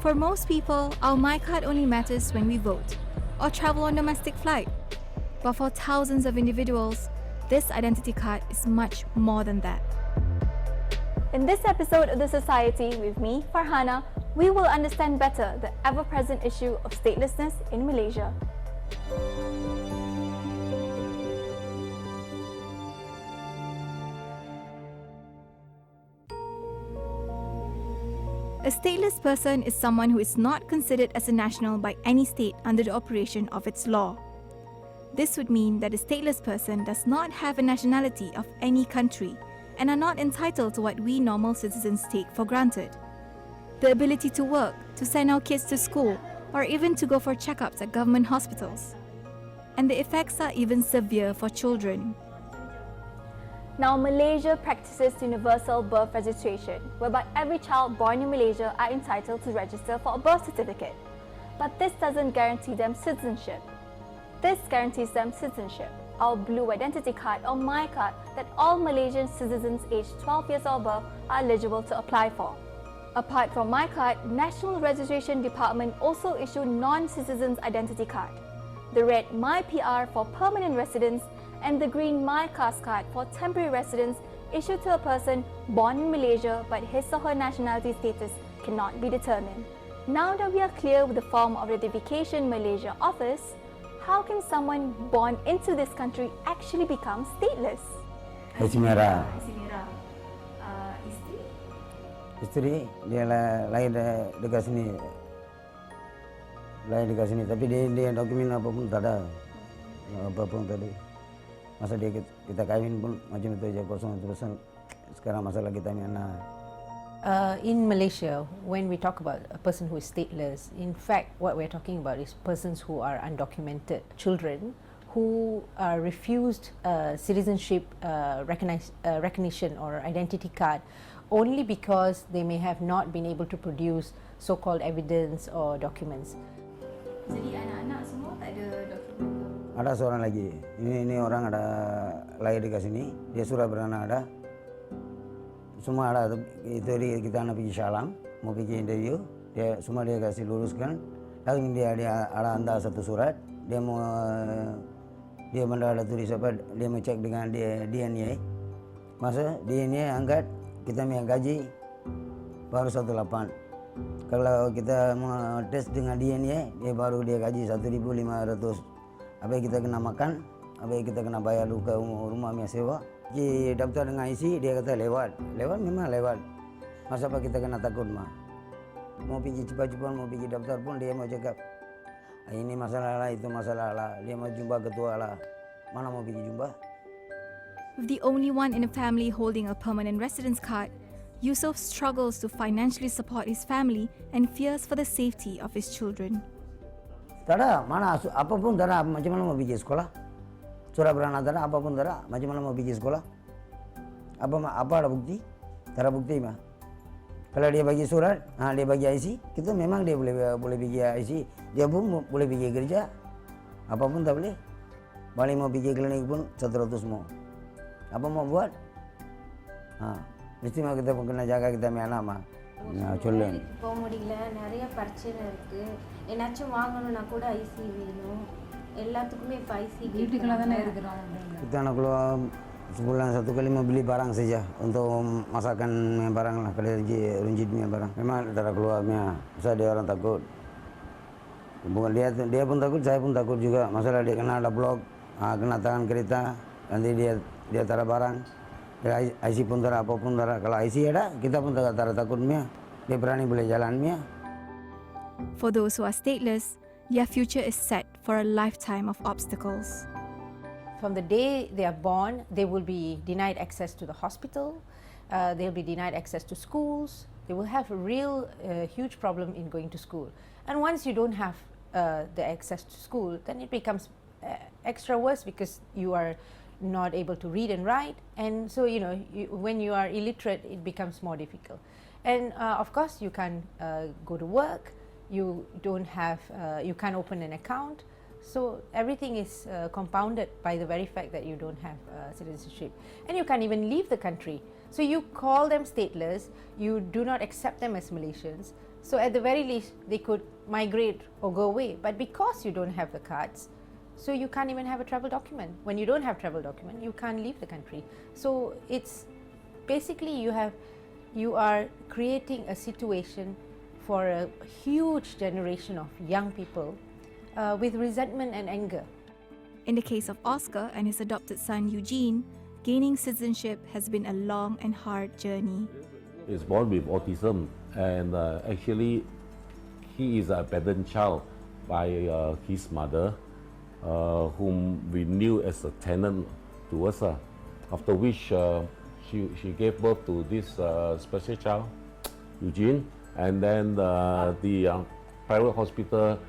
For most people, our My Card only matters when we vote or travel on domestic flight. But for thousands of individuals, this identity card is much more than that. In this episode of The Society with me, Farhana, we will understand better the ever-present issue of statelessness in Malaysia. A stateless person is someone who is not considered as a national by any state under the operation of its law. This would mean that a stateless person does not have a nationality of any country and are not entitled to what we normal citizens take for granted. The ability to work, to send our kids to school, or even to go for checkups at government hospitals. And the effects are even severe for children. Now, Malaysia practices universal birth registration, whereby every child born in Malaysia are entitled to register for a birth certificate. But this doesn't guarantee them citizenship. This guarantees them citizenship, our blue identity card or My Card that all Malaysian citizens aged 12 years or above are eligible to apply for. Apart from My Card, National Registration Department also issue non-citizens identity card. The red My PR for permanent residents and the green My Cast card for temporary residents issued to a person born in Malaysia but his or her nationality status cannot be determined. Now that we are clear with the form of identification Malaysia offers, how can someone born into this country actually become stateless? Isi merah. Isteri? Isteri dia lahir dekat sini. Lahir dekat sini tapi dia dokumen apa pun tak ada. Apa pun tadi. Masa dia kita kahwin pun macam itu aja kosong terusan. Sekarang masalah kita ni anak. In Malaysia, when we talk about a person who is stateless, in fact, what we're talking about is persons who are undocumented, children who are refused citizenship recognition or identity card only because they may have not been able to produce so-called evidence or documents. Jadi anak-anak semua tak ada dokumen? Ada seorang lagi. Ini orang ada lahir dekat sini. Dia surat beranak ada. Semua ada. Itu kita nak pergi Syalam, mau pergi interview. Dia semua dia kasih luruskan. Lalu dia ada hantar satu surat. Dia benda ada tulis apa? Dia mau cek dengan DNA. Masa DNA angkat, kita punya gaji baru 1.8. Kalau kita mau tes dengan DNA, dia baru dia gaji 1.500. Apa yang kita kena makan, apa yang kita kena bayar ke rumah punya sewa. Pergi daftar dengan IC, dia kata lewat. Lewat memang lewat. Masa apa kita kena takut mah. Mau pergi cepat-cepat, mau pergi daftar pun dia mau cakap, ini masalah lah, itu masalah lah. Dia mau jumpa ketua lah. Mana mau pergi jumpa? With the only one in a family holding a permanent residence card, Yusuf struggles to financially support his family and fears for the safety of his children. Tak ada, mana apa pun tak ada. Macam mana mau pergi sekolah? Surat beranak tak ada, apa pun tak ada. Macam mana mau pergi sekolah? Apa ada bukti? Tak ada bukti mah. Kalau dia bagi surat, dia bagi IC, kita memang dia boleh pergi IC. Dia pun boleh pergi kerja. Apa pun tak boleh. Balik mau pergi klinik pun 100 mau. Apa mau buat? Mesti kita pun kena jaga kita punya anak mah. சொல்லுங்க. போக முடியல, நிறைய பிரச்சனை இருக்கு. ஏதாச்சும் வாங்கணும்னா கூட IC வேணும். எல்லாத்துக்குமே இப்போ ஐசி வீட்டுக்குள்ள தானே இருக்கிறோம். Kita nak keluar sebulan satu kali mau beli barang saja untuk masakan barang lah, kalau runjit punya barang. Memang tak ada keluarnya. Masa dia orang takut. Bukan dia pun takut, saya pun takut juga. Masalah dia kena ada blok, kena tangan kereta, nanti dia taruh barang. IC pun tak ada, apa pun tak ada. Kalau IC ada, kita pun tak ada takutnya. Dia berani boleh jalannya. For those who are stateless, their future is set for a lifetime of obstacles. From the day they are born, they will be denied access to the hospital, they'll be denied access to schools, they will have a real huge problem in going to school. And once you don't have the access to school, then it becomes extra worse because you are not able to read and write, and so when you are illiterate, it becomes more difficult. And of course you can't go to work, you can't open an account, so everything is compounded by the very fact that you don't have citizenship, and you can't even leave the country. So you call them stateless, you do not accept them as Malaysians, So at the very least, they could migrate or go away. But because you don't have the cards, so you can't even have a travel document. When you don't have travel document, you can't leave the country. So it's basically you are creating a situation for a huge generation of young people with resentment and anger. In the case of Oscar and his adopted son Eugene, gaining citizenship has been a long and hard journey. He's born with autism, and actually he is an abandoned child by his mother, whom we knew as a tenant to us. After which she gave birth to this special child, Eugene, and then the private hospital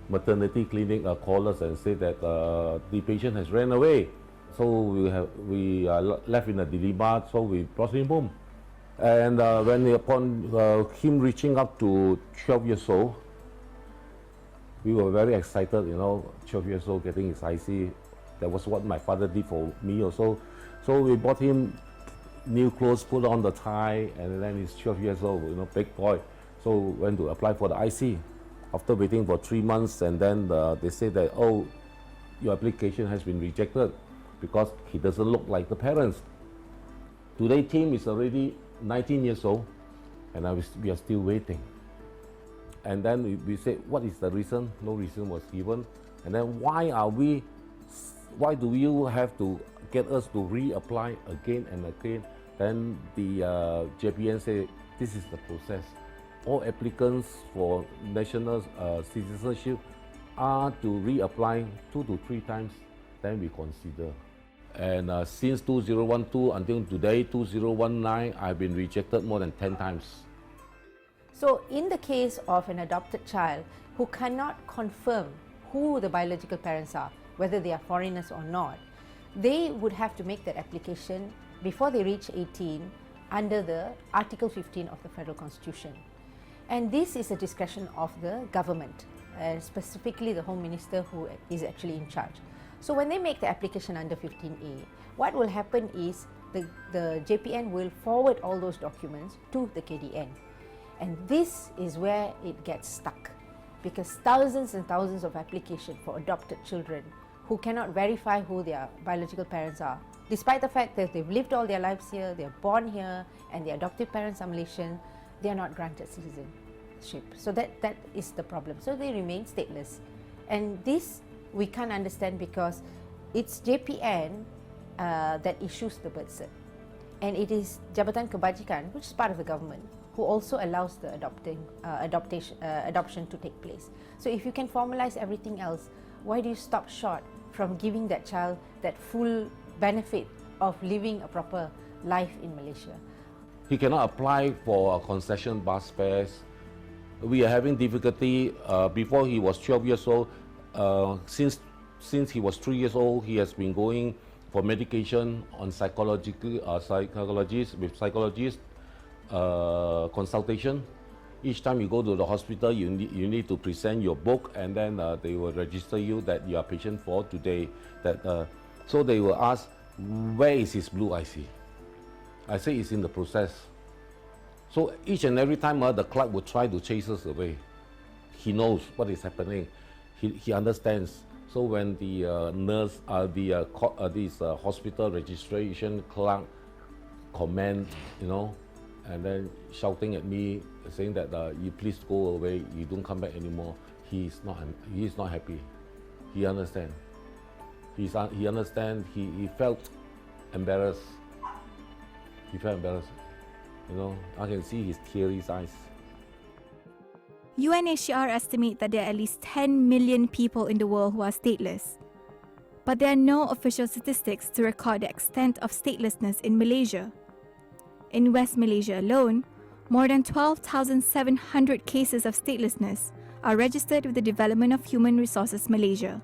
maternity clinic called us and said that the patient has ran away. So we are left in a dilemma, so we brought him home. And upon him reaching up to 12 years old, we were very excited, 12 years old getting his IC. That was what my father did for me also. So we bought him new clothes, put on the tie, and then he's 12 years old, big boy. So went to apply for the IC. After waiting for 3 months, and then they said that, oh, your application has been rejected because he doesn't look like the parents. Today, Tim is already 19 years old, and we are still waiting. And then we said, what is the reason? No reason was given. And then why do you have to get us to reapply again and again? Then the JPN said, this is the process. All applicants for national citizenship are to reapply 2 to 3 times, then we consider. And since 2012 until today, 2019, I've been rejected more than 10 times. So in the case of an adopted child who cannot confirm who the biological parents are, whether they are foreigners or not, they would have to make that application before they reach 18 under the Article 15 of the Federal Constitution. And this is a discretion of the government, specifically the Home Minister, who is actually in charge. So when they make the application under 15A, what will happen is the JPN will forward all those documents to the KDN. And this is where it gets stuck, because thousands and thousands of applications for adopted children who cannot verify who their biological parents are, despite the fact that they've lived all their lives here, they're born here, and their adoptive parents are Malaysian, they are not granted citizenship. So that is the problem. So they remain stateless. And this we can't understand because it's JPN that issues the birth cert. And it is Jabatan Kebajikan, which is part of the government, who also allows the adoption to take place. So if you can formalize everything else, why do you stop short from giving that child that full benefit of living a proper life in Malaysia? He cannot apply for a concession bus fares. We are having difficulty. Before he was 12 years old, since he was 3 years old, he has been going for medication on psychologists consultation. Each time you go to the hospital, you need to present your book, and then they will register you that you are patient for today. So they will ask, where is his blue IC? I say it's in the process. So each and every time the clerk will try to chase us away. He knows what is happening. He understands. So when the nurse, this hospital registration clerk comment, and then shouting at me, saying that you please go away, you don't come back anymore. He is not happy. He understands. He understands. He felt embarrassed. He felt embarrassed. I can see his teary eyes. UNHCR estimate that there are at least 10 million people in the world who are stateless. But there are no official statistics to record the extent of statelessness in Malaysia. In West Malaysia alone, more than 12,700 cases of statelessness are registered with the Development of Human Resources Malaysia,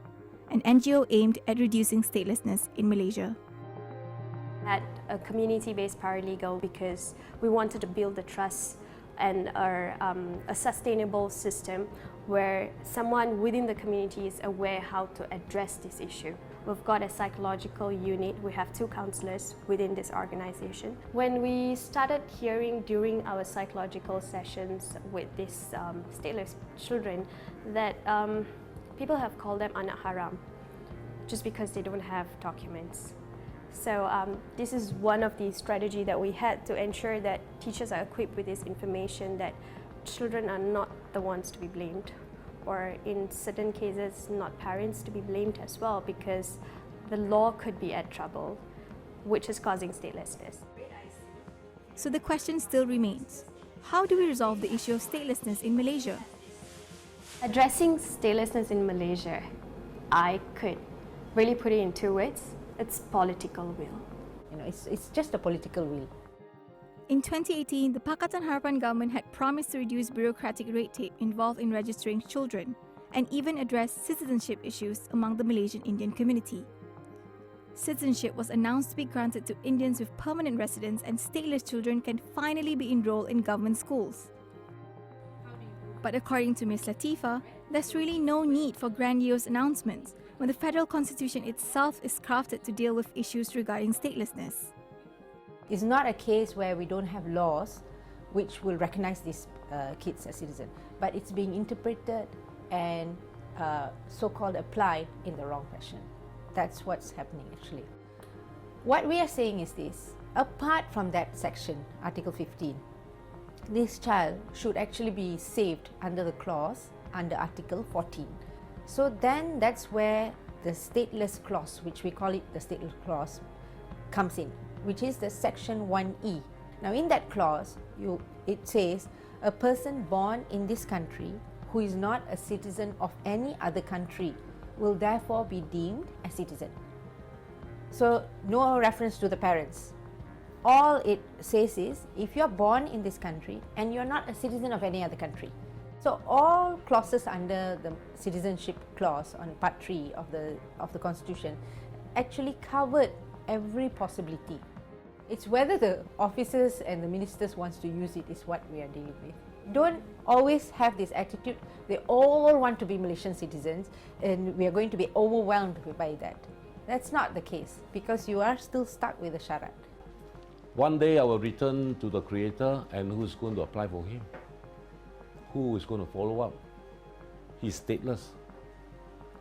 an NGO aimed at reducing statelessness in Malaysia. At a community-based paralegal because we wanted to build the trust and a sustainable system where someone within the community is aware how to address this issue. We've got a psychological unit. We have 2 counselors within this organization. When we started hearing during our psychological sessions with these stateless children that people have called them anak haram just because they don't have documents. So this is one of the strategies that we had to ensure that teachers are equipped with this information, that children are not the ones to be blamed, or in certain cases not parents to be blamed as well, because the law could be at trouble, which is causing statelessness. So the question still remains, how do we resolve the issue of statelessness in Malaysia? Addressing statelessness in Malaysia, I could really put it in 2 words. It's political will. You know, it's just a political will. In 2018, the Pakatan Harapan government had promised to reduce bureaucratic red tape involved in registering children and even address citizenship issues among the Malaysian Indian community. Citizenship was announced to be granted to Indians with permanent residence, and stateless children can finally be enrolled in government schools. But according to Ms. Latifa, there's really no need for grandiose announcements when the federal constitution itself is crafted to deal with issues regarding statelessness. It's not a case where we don't have laws which will recognize these kids as citizens, but it's being interpreted and so-called applied in the wrong fashion. That's what's happening actually. What we are saying is this: apart from that section, Article 15, this child should actually be saved under the clause under Article 14. So then that's where the stateless clause, which we call it the stateless clause, comes in, which is the section 1E. Now in that clause, it says a person born in this country who is not a citizen of any other country will therefore be deemed a citizen. So no reference to the parents. All it says is, if you're born in this country and you're not a citizen of any other country. So all clauses under the citizenship clause on part 3 of the Constitution actually covered every possibility. It's whether the officers and the ministers wants to use it is what we are dealing with. Don't always have this attitude, they all want to be Malaysian citizens and we are going to be overwhelmed by that. That's not the case, because you are still stuck with the syarat. One day I will return to the Creator, and who's going to apply for him? Who is going to follow up? He's stateless.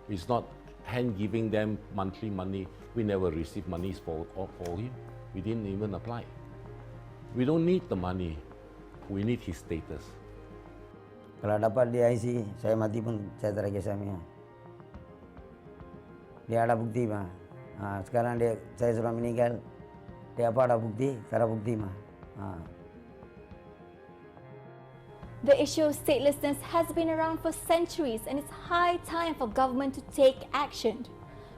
He's not hand giving them monthly money. We never receive monies for him. We didn't even apply. We don't need the money. We need his status. Kalau dapat dia IC, saya mati pun saya tak ada kisah punya. Dia ada bukti mah. Sekarang saya sudah meninggal. Dia apa ada bukti? Tak ada bukti mah. The issue of statelessness has been around for centuries, and it's high time for government to take action.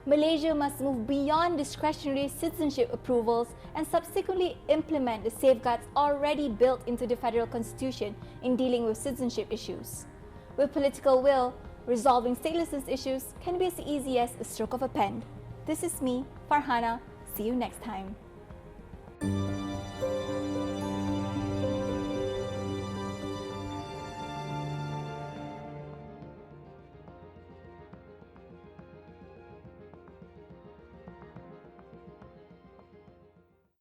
Malaysia must move beyond discretionary citizenship approvals and subsequently implement the safeguards already built into the federal constitution in dealing with citizenship issues. With political will, resolving statelessness issues can be as easy as a stroke of a pen. This is me, Farhana. See you next time.